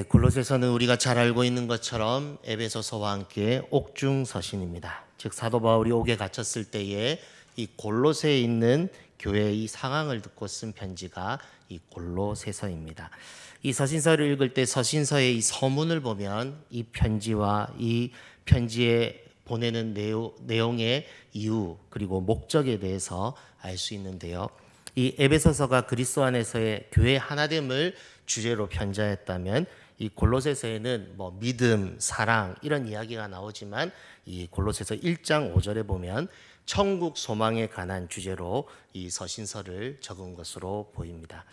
골로새서는 우리가 잘 알고 있는 것처럼 에베소서와 함께 옥중서신입니다. 즉 사도 바울이 옥에 갇혔을 때에 이 골로새에 있는 교회의 상황을 듣고 쓴 편지가 이 골로새서입니다. 이 서신서를 읽을 때 서신서의 이 서문을 보면 이 편지와 이 편지에 보내는 내용의 이유 그리고 목적에 대해서 알 수 있는데요. 이 에베소서가 그리스도 안에서의 교회 하나됨을 주제로 편지하였다면 이 골로새서에는 믿음, 사랑 이런 이야기가 나오지만 이 골로새서 1장 5절에 보면 천국 소망에 관한 주제로 이 서신서를 적은 것으로 보입니다.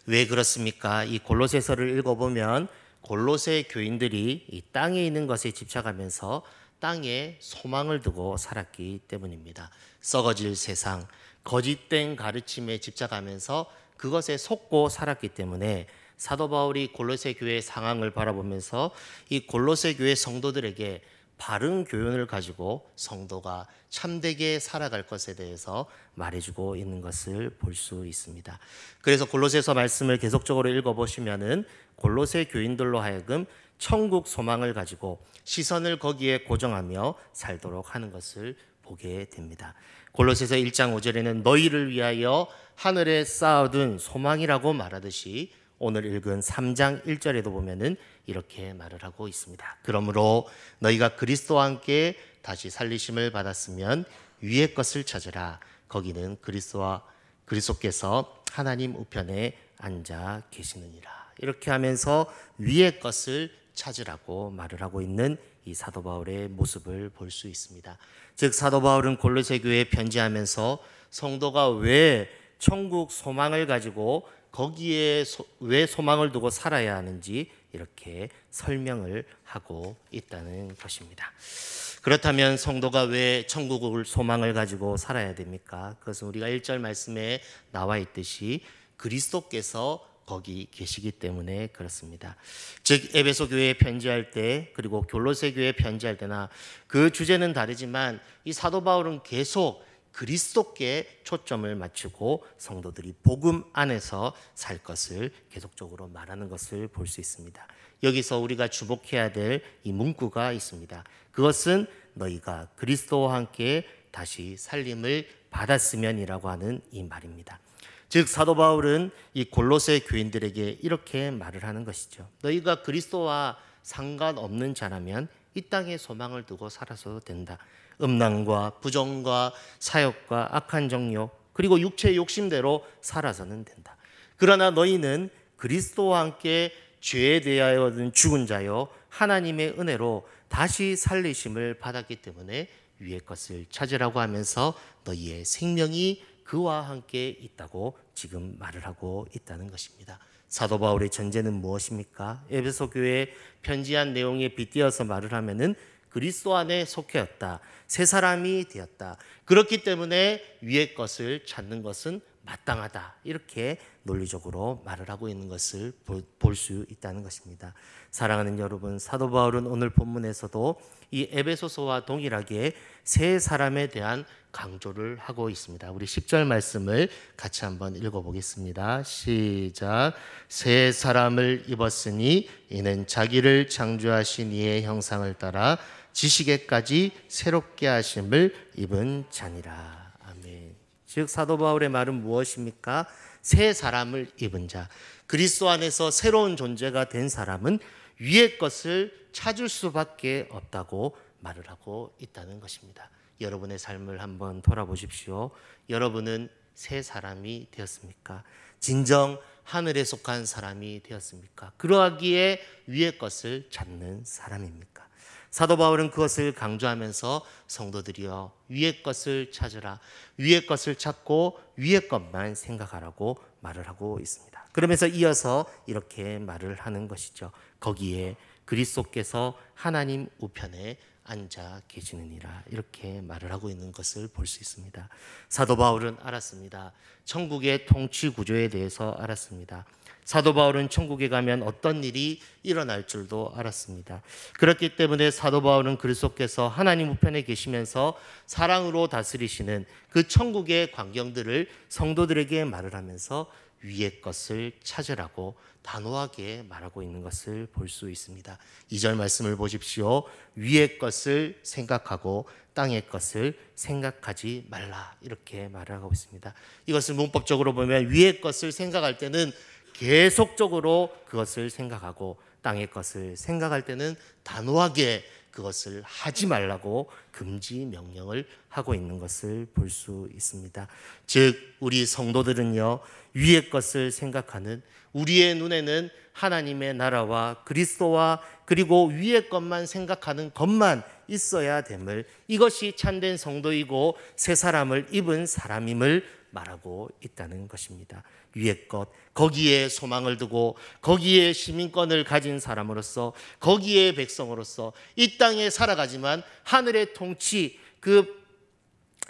왜 그렇습니까? 이 골로새서를 읽어보면 골로새 교인들이 이 땅에 있는 것에 집착하면서 땅에 소망을 두고 살았기 때문입니다. 썩어질 세상, 거짓된 가르침에 집착하면서 그것에 속고 살았기 때문에 사도 바울이 골로새 교회의 상황을 바라보면서 이 골로새 교회 성도들에게 바른 교훈을 가지고 성도가 참되게 살아갈 것에 대해서 말해주고 있는 것을 볼 수 있습니다. 그래서 골로새서 말씀을 계속적으로 읽어보시면은 골로새 교인들로 하여금 천국 소망을 가지고 시선을 거기에 고정하며 살도록 하는 것을 보게 됩니다. 골로새서 1장 5절에는 너희를 위하여 하늘에 쌓아둔 소망이라고 말하듯이 오늘 읽은 3장 1절에도 보면은 이렇게 말을 하고 있습니다. 그러므로 너희가 그리스도와 함께 다시 살리심을 받았으면 위의 것을 찾으라. 거기는 그리스도께서 하나님 우편에 앉아 계시느니라. 이렇게 하면서 위의 것을 찾으라고 말을 하고 있는 이 사도 바울의 모습을 볼 수 있습니다. 즉 사도 바울은 골로새 교회에 편지하면서 성도가 왜 천국 소망을 가지고 거기에 왜 소망을 두고 살아야 하는지 이렇게 설명을 하고 있다는 것입니다. 그렇다면 성도가 왜 천국을 소망을 가지고 살아야 됩니까? 그것은 우리가 1절 말씀에 나와 있듯이 그리스도께서 거기 계시기 때문에 그렇습니다. 즉 에베소 교회에 편지할 때 그리고 골로새 교회에 편지할 때나 그 주제는 다르지만 이 사도 바울은 계속 그리스도께 초점을 맞추고 성도들이 복음 안에서 살 것을 계속적으로 말하는 것을 볼 수 있습니다. 여기서 우리가 주목해야 될 이 문구가 있습니다. 그것은 너희가 그리스도와 함께 다시 살림을 받았으면이라고 하는 이 말입니다. 즉 사도 바울은 이 골로새 교인들에게 이렇게 말을 하는 것이죠. 너희가 그리스도와 상관없는 자라면 이 땅에 소망을 두고 살아서도 된다. 음란과 부정과 사욕과 악한 정욕 그리고 육체의 욕심대로 살아서는 된다. 그러나 너희는 그리스도와 함께 죄에 대하여 죽은 자요 하나님의 은혜로 다시 살리심을 받았기 때문에 위의 것을 찾으라고 하면서 너희의 생명이 그와 함께 있다고 지금 말을 하고 있다는 것입니다. 사도 바울의 전제는 무엇입니까? 에베소 교회에 편지한 내용에 빗대어서 말을 하면은 그리스도 안에 속해였다. 새 사람이 되었다. 그렇기 때문에 위의 것을 찾는 것은 마땅하다. 이렇게 논리적으로 말을 하고 있는 것을 볼 수 있다는 것입니다. 사랑하는 여러분, 사도 바울은 오늘 본문에서도 이 에베소서와 동일하게 새 사람에 대한 강조를 하고 있습니다. 우리 10절 말씀을 같이 한번 읽어보겠습니다. 시작. 새 사람을 입었으니 이는 자기를 창조하신 이의 형상을 따라 지식에까지 새롭게 하심을 입은 자니라. 아멘. 즉 사도 바울의 말은 무엇입니까? 새 사람을 입은 자, 그리스도 안에서 새로운 존재가 된 사람은 위의 것을 찾을 수밖에 없다고 말을 하고 있다는 것입니다. 여러분의 삶을 한번 돌아보십시오. 여러분은 새 사람이 되었습니까? 진정 하늘에 속한 사람이 되었습니까? 그러하기에 위의 것을 찾는 사람입니까? 사도 바울은 그것을 강조하면서 성도들이여 위의 것을 찾으라, 위의 것을 찾고 위의 것만 생각하라고 말을 하고 있습니다. 그러면서 이어서 이렇게 말을 하는 것이죠. 거기에 그리스도께서 하나님 우편에 앉아 계시느니라. 이렇게 말을 하고 있는 것을 볼 수 있습니다. 사도 바울은 알았습니다. 천국의 통치 구조에 대해서 알았습니다. 사도 바울은 천국에 가면 어떤 일이 일어날 줄도 알았습니다. 그렇기 때문에 사도 바울은 그리스도께서 하나님 우편에 계시면서 사랑으로 다스리시는 그 천국의 광경들을 성도들에게 말을 하면서 위의 것을 찾으라고 단호하게 말하고 있는 것을 볼 수 있습니다. 2절 말씀을 보십시오. 위의 것을 생각하고 땅의 것을 생각하지 말라, 이렇게 말을 하고 있습니다. 이것을 문법적으로 보면 위의 것을 생각할 때는 계속적으로 그것을 생각하고, 땅의 것을 생각할 때는 단호하게 그것을 하지 말라고 금지 명령을 하고 있는 것을 볼 수 있습니다. 즉 우리 성도들은요, 위의 것을 생각하는, 우리의 눈에는 하나님의 나라와 그리스도와 그리고 위의 것만 생각하는 것만 있어야 됨을, 이것이 참된 성도이고 새 사람을 입은 사람임을 말하고 있다는 것입니다. 위의 것, 거기에 소망을 두고 거기에 시민권을 가진 사람으로서, 거기에 백성으로서 이 땅에 살아가지만 하늘의 통치, 그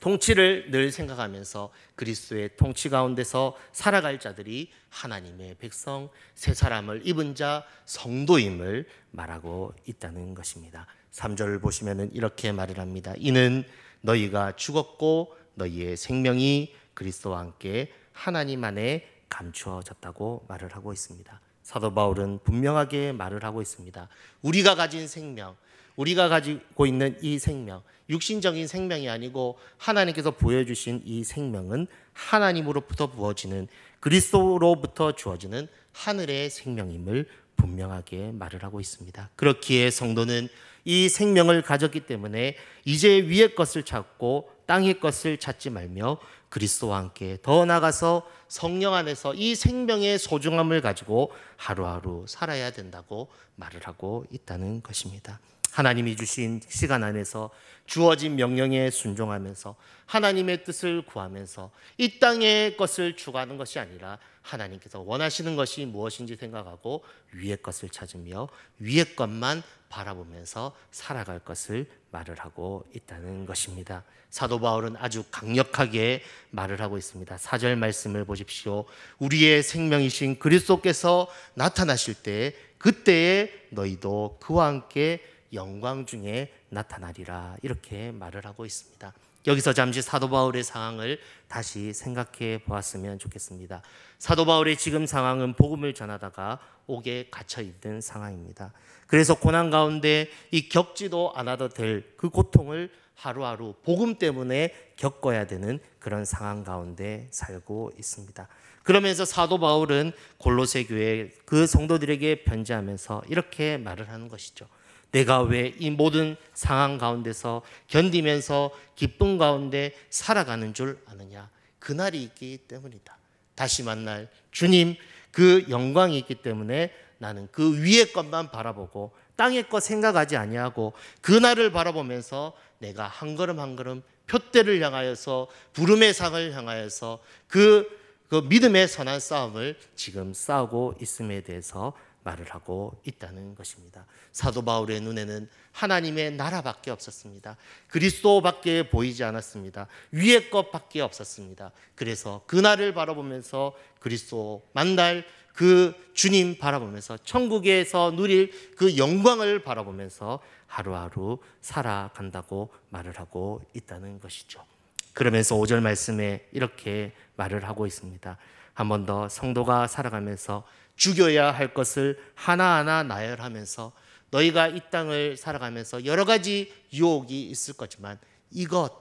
통치를 늘 생각하면서 그리스도의 통치 가운데서 살아갈 자들이 하나님의 백성, 새 사람을 입은 자, 성도임을 말하고 있다는 것입니다. 3절을 보시면 이렇게 말을 합니다. 이는 너희가 죽었고 너희의 생명이 그리스도와 함께 하나님 안에 감추어졌다고 말을 하고 있습니다. 사도 바울은 분명하게 말을 하고 있습니다. 우리가 가진 생명, 우리가 가지고 있는 이 생명, 육신적인 생명이 아니고 하나님께서 보여주신 이 생명은 하나님으로부터 부어지는, 그리스도로부터 주어지는 하늘의 생명임을 분명하게 말을 하고 있습니다. 그렇기에 성도는 이 생명을 가졌기 때문에 이제 위의 것을 찾고 땅의 것을 찾지 말며 그리스도와 함께 더 나아가서 성령 안에서 이 생명의 소중함을 가지고 하루하루 살아야 된다고 말을 하고 있다는 것입니다. 하나님이 주신 시간 안에서 주어진 명령에 순종하면서 하나님의 뜻을 구하면서 이 땅의 것을 추구하는 것이 아니라 하나님께서 원하시는 것이 무엇인지 생각하고 위의 것을 찾으며 위의 것만 바라보면서 살아갈 것을 말을 하고 있다는 것입니다. 사도 바울은 아주 강력하게 말을 하고 있습니다. 4절 말씀을 보십시오. 우리의 생명이신 그리스도께서 나타나실 때 그때에 너희도 그와 함께 영광 중에 나타나리라, 이렇게 말을 하고 있습니다. 여기서 잠시 사도 바울의 상황을 다시 생각해 보았으면 좋겠습니다. 사도 바울의 지금 상황은 복음을 전하다가 옥에 갇혀 있는 상황입니다. 그래서 고난 가운데 이 겪지도 않아도 될 그 고통을 하루하루 복음 때문에 겪어야 되는 그런 상황 가운데 살고 있습니다. 그러면서 사도 바울은 골로새 교회 그 성도들에게 편지하면서 이렇게 말을 하는 것이죠. 내가 왜 이 모든 상황 가운데서 견디면서 기쁨 가운데 살아가는 줄 아느냐? 그날이 있기 때문이다. 다시 만날 주님 그 영광이 있기 때문에 나는 그 위의 것만 바라보고 땅의 것 생각하지 아니하고 그날을 바라보면서 내가 한 걸음 한 걸음 표대를 향하여서 부름의 상을 향하여서 그 믿음의 선한 싸움을 지금 싸우고 있음에 대해서 말을 하고 있다는 것입니다. 사도 바울의 눈에는 하나님의 나라밖에 없었습니다. 그리스도밖에 보이지 않았습니다. 위의 것밖에 없었습니다. 그래서 그날을 바라보면서 그리스도 만날 그 주님 바라보면서 천국에서 누릴 그 영광을 바라보면서 하루하루 살아간다고 말을 하고 있다는 것이죠. 그러면서 5절 말씀에 이렇게 말을 하고 있습니다. 한 번 더 성도가 살아가면서 죽여야 할 것을 하나하나 나열하면서 너희가 이 땅을 살아가면서 여러 가지 유혹이 있을 거지만 이것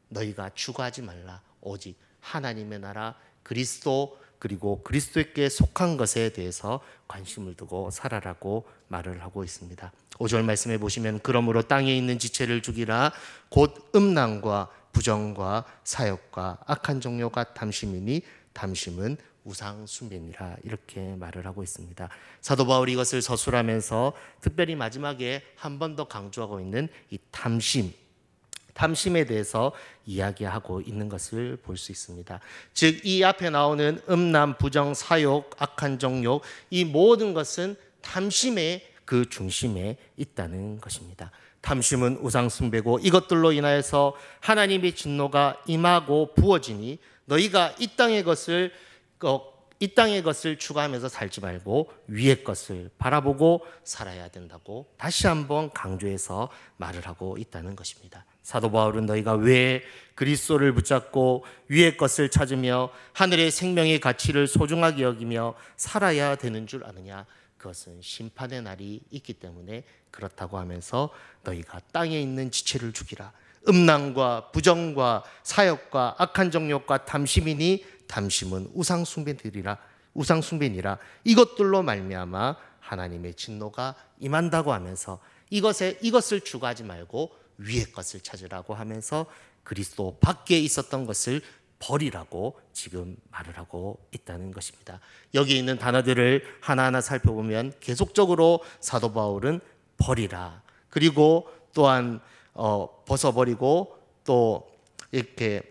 너희가 추구하지 말라. 오직 하나님의 나라 그리스도 그리고 그리스도께 속한 것에 대해서 관심을 두고 살아라고 말을 하고 있습니다. 5절 말씀에 보시면 그러므로 땅에 있는 지체를 죽이라. 곧 음란과 부정과 사욕과 악한 종료가 탐심이니 탐심은 우상 숭배니라, 이렇게 말을 하고 있습니다. 사도 바울이 이것을 서술하면서 특별히 마지막에 한 번 더 강조하고 있는 이 탐심에 대해서 이야기하고 있는 것을 볼 수 있습니다. 즉 이 앞에 나오는 음란, 부정, 사욕, 악한 정욕, 이 모든 것은 탐심의 그 중심에 있다는 것입니다. 탐심은 우상 숭배고 이것들로 인하여서 하나님의 진노가 임하고 부어지니 너희가 이 땅의 것을 추구하면서 살지 말고 위의 것을 바라보고 살아야 된다고 다시 한번 강조해서 말을 하고 있다는 것입니다. 사도 바울은 너희가 왜 그리스도를 붙잡고 위의 것을 찾으며 하늘의 생명의 가치를 소중하게 여기며 살아야 되는 줄 아느냐? 그것은 심판의 날이 있기 때문에 그렇다고 하면서 너희가 땅에 있는 지체를 죽이라. 음란과 부정과 사욕과 악한 정욕과 탐심이니 탐심은 우상숭배니라. 이것들로 말미암아 하나님의 진노가 임한다고 하면서 이것을 추구하지 말고 위의 것을 찾으라고 하면서 그리스도 밖에 있었던 것을 버리라고 지금 말을 하고 있다는 것입니다. 여기 있는 단어들을 하나하나 살펴보면 계속적으로 사도 바울은 버리라, 그리고 또한 벗어버리고 또 이렇게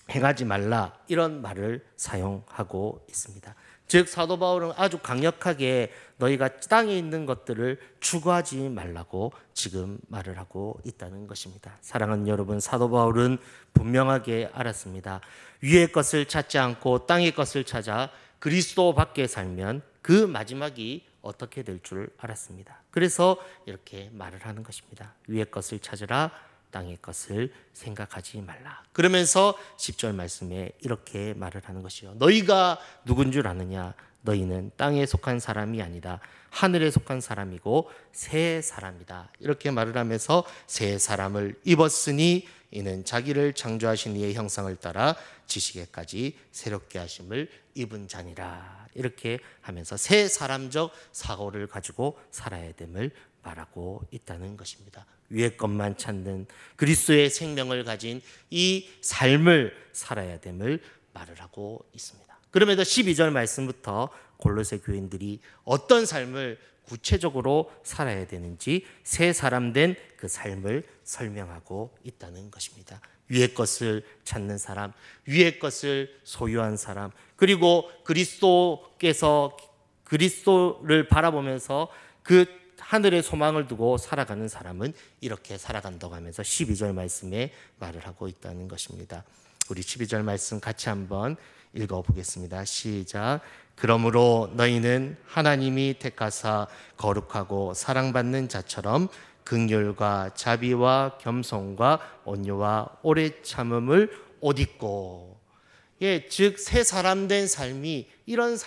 행하지 말라, 이런 말을 사용하고 있습니다. 즉 사도 바울은 아주 강력하게 너희가 땅에 있는 것들을 추구하지 말라고 지금 말을 하고 있다는 것입니다. 사랑하는 여러분, 사도 바울은 분명하게 알았습니다. 위의 것을 찾지 않고 땅의 것을 찾아 그리스도 밖에 살면 그 마지막이 어떻게 될 줄 알았습니다. 그래서 이렇게 말을 하는 것입니다. 위의 것을 찾으라, 땅의 것을 생각하지 말라. 그러면서 10절 말씀에 이렇게 말을 하는 것이요. 너희가 누군 줄 아느냐? 너희는 땅에 속한 사람이 아니다. 하늘에 속한 사람이고 새 사람이다. 이렇게 말을 하면서 새 사람을 입었으니 이는 자기를 창조하신 이의 형상을 따라 지식에까지 새롭게 하심을 입은 자니라. 이렇게 하면서 새 사람적 사고를 가지고 살아야 됨을 말하고 있다는 것입니다. 위의 것만 찾는 그리스도의 생명을 가진 이 삶을 살아야 됨을 말을 하고 있습니다. 그러면서 12절 말씀부터 골로새 교인들이 어떤 삶을 구체적으로 살아야 되는지 새 사람 된 그 삶을 설명하고 있다는 것입니다. 위의 것을 찾는 사람, 위의 것을 소유한 사람, 그리고 그리스도를 바라보면서 그 하늘의 소망을 두고 살아가는 사람은 이렇게 살아간다고 하면서 12절 말씀에 말을 하고 있다는 것입니다. 우리 12절 말씀 같이 한번 읽어보겠습니다. 시작. 그러므로 너희는 하나님이 택하사 거룩하고 사랑받는 자처럼 긍휼과 자비와 겸손과 온유와 오래 참음을 옷 입고, 즉 새 사람 된 삶이 이런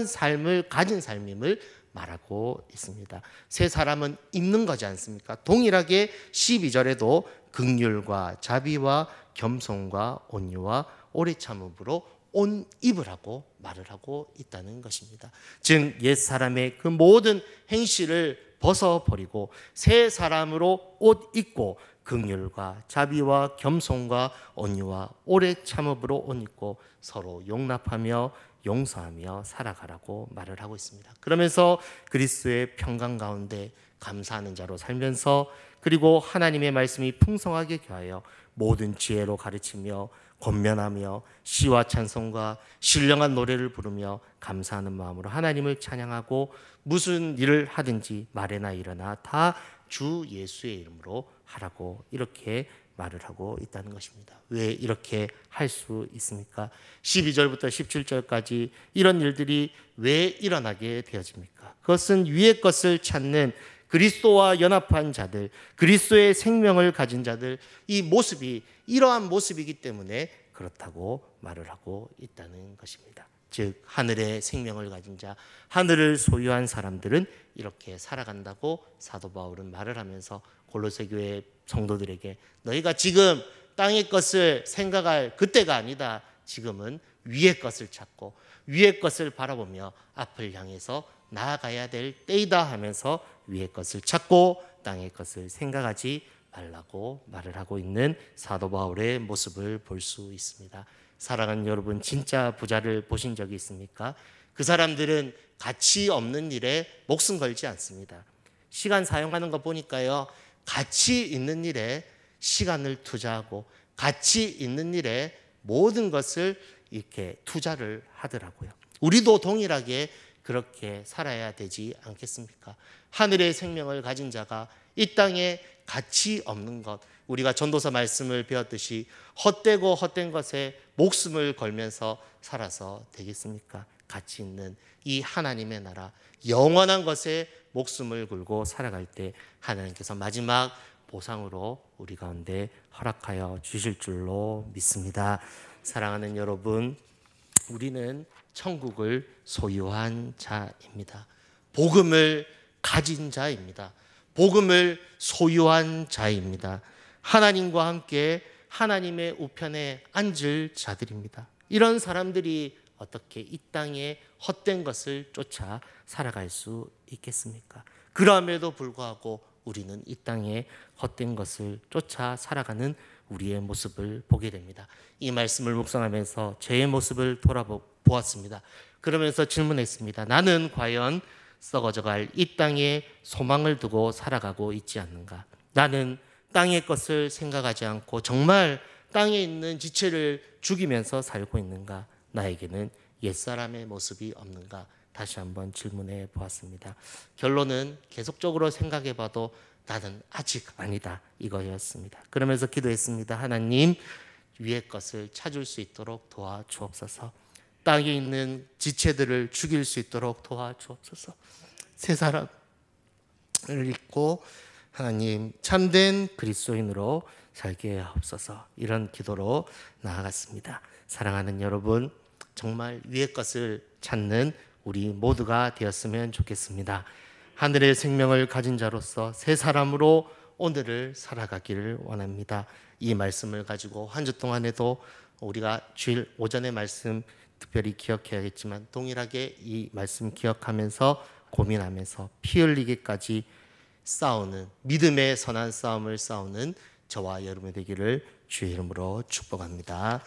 삶을 가진 삶임을 말하고 있습니다. 새 사람은 입는 거지 않습니까? 동일하게 12절에도 긍휼과 자비와 겸손과 온유와 오래 참음으로 옷 입으라고 말을 하고 있다는 것입니다. 즉 옛사람의 그 모든 행실을 벗어버리고 새 사람으로 옷 입고 긍휼과 자비와 겸손과 온유와 오래 참음으로 옷 입고 서로 용납하며 용서하며 살아가라고 말을 하고 있습니다. 그러면서 그리스도의 평강 가운데 감사하는 자로 살면서, 그리고 하나님의 말씀이 풍성하게 교하여 모든 지혜로 가르치며 권면하며 시와 찬송과 신령한 노래를 부르며 감사하는 마음으로 하나님을 찬양하고 무슨 일을 하든지 말에나 일어나 다 주 예수의 이름으로 하라고 이렇게 말을 하고 있다는 것입니다. 왜 이렇게 할 수 있습니까? 12절부터 17절까지 이런 일들이 왜 일어나게 되어집니까? 그것은 위의 것을 찾는 그리스도와 연합한 자들, 그리스도의 생명을 가진 자들, 이 모습이 이러한 모습이기 때문에 그렇다고 말을 하고 있다는 것입니다. 즉 하늘의 생명을 가진 자, 하늘을 소유한 사람들은 이렇게 살아간다고 사도 바울은 말을 하면서 골로새 교회 성도들에게 너희가 지금 땅의 것을 생각할 그때가 아니다. 지금은 위의 것을 찾고 위의 것을 바라보며 앞을 향해서 나아가야 될 때이다 하면서 위의 것을 찾고 땅의 것을 생각하지 말라고 말을 하고 있는 사도 바울의 모습을 볼 수 있습니다. 사랑하는 여러분, 진짜 부자를 보신 적이 있습니까? 그 사람들은 가치 없는 일에 목숨 걸지 않습니다. 시간 사용하는 거 보니까요, 가치 있는 일에 시간을 투자하고 가치 있는 일에 모든 것을 이렇게 투자를 하더라고요. 우리도 동일하게 그렇게 살아야 되지 않겠습니까? 하늘의 생명을 가진 자가 이 땅에 가치 없는 것, 우리가 전도서 말씀을 배웠듯이 헛되고 헛된 것에 목숨을 걸면서 살아서 되겠습니까? 가치 있는 이 하나님의 나라, 영원한 것에 목숨을 걸고 살아갈 때 하나님께서 마지막 보상으로 우리 가운데 허락하여 주실 줄로 믿습니다. 사랑하는 여러분, 우리는 천국을 소유한 자입니다. 복음을 가진 자입니다. 복음을 소유한 자입니다. 하나님과 함께 하나님의 우편에 앉을 자들입니다. 이런 사람들이 어떻게 이 땅에 헛된 것을 쫓아 살아갈 수 있겠습니까? 그럼에도 불구하고 우리는 이 땅에 헛된 것을 쫓아 살아가는 우리의 모습을 보게 됩니다. 이 말씀을 묵상하면서 제 모습을 돌아보았습니다. 그러면서 질문했습니다. 나는 과연 썩어져갈 이 땅에 소망을 두고 살아가고 있지 않는가? 나는 땅의 것을 생각하지 않고 정말 땅에 있는 지체를 죽이면서 살고 있는가? 나에게는 옛사람의 모습이 없는가? 다시 한번 질문해 보았습니다. 결론은 계속적으로 생각해 봐도 나는 아직 아니다, 이거였습니다. 그러면서 기도했습니다. 하나님, 위의 것을 찾을 수 있도록 도와주옵소서. 땅에 있는 지체들을 죽일 수 있도록 도와주옵소서. 새 사람을 잊고 하나님 참된 그리스도인으로 살게 하옵소서. 이런 기도로 나아갔습니다. 사랑하는 여러분, 정말 위의 것을 찾는 우리 모두가 되었으면 좋겠습니다. 하늘의 생명을 가진 자로서 새 사람으로 오늘을 살아가기를 원합니다. 이 말씀을 가지고 한 주 동안에도 우리가 주일 오전의 말씀 특별히 기억해야겠지만 동일하게 이 말씀 기억하면서 고민하면서 피 흘리기까지 싸우는 믿음의 선한 싸움을 싸우는 저와 여러분이 되기를 주의 이름으로 축복합니다.